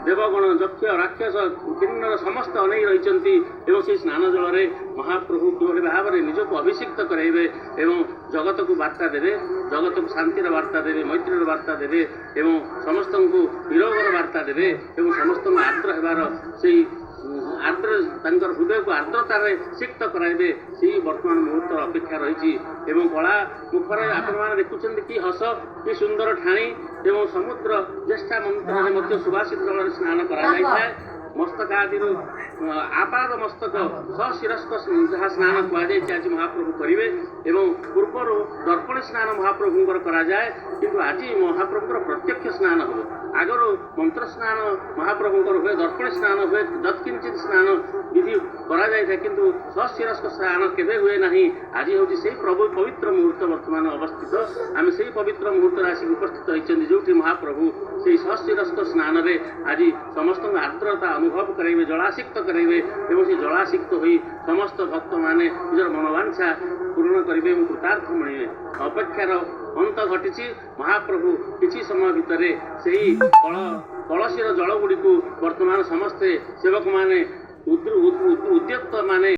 देवगण यक्ष राक्षस किन्नर समस्त अनेक रही से स्नान जल महाप्रभु किभली भाव में निजक अभिषिक्त कराइबे एवं जगत को वार्ता देवे जगत को शांतिर वार्ता देवे मैत्रीर वार्ता देवे एवं समस्त को निरोगर वार्ता देवे एवं समस्त आर्द्र होबार से आर्द्र हृदय को आर्द्रतार सिक्त कराइबे से वर्तमान मुहूर्त अपेक्षा रही कला मुखर आपण मैंने देखुं कि हस कि सुंदर ठाणी एवं समुद्र ज्येष्ठा मंत्र सुभाषित जल स्नान कराए मस्तक आदि आपाद मस्तक सशिरस्क जहाँ स्नान कहुई आज महाप्रभु करेंगे एवं पूर्वर दर्पण स्नान महाप्रभुंर कराए किंतु आज महाप्रभुर प्रत्यक्ष स्नान हो आगर मंत्र स्नान महाप्रभुंर हुए दर्पण स्नान हुए दत्किंचित स्नान विधि कराए किंतु सशिरस्क स्नान केवे हुए ना आज हूँ से प्रभु पवित्र मुहूर्त वर्तमान अवस्थित आम से पवित्र मुहूर्त आसिक उपस्थित होती जो महाप्रभु से सशिरस्क स्नान में आज समस्त आर्द्रता अनुभव करेंगे जलासिक्त करेंगे एवं से जलासिक्त हो समस्त भक्त मैंने निजर मनोवांछा पूर्ण करेंगे और कृतार्थ मिले अपेक्षार अंत घटी महाप्रभु किसी समय भितर से कलशीर जल गुड़ी वर्तमान समस्ते सेवक मैंने उद्यत माने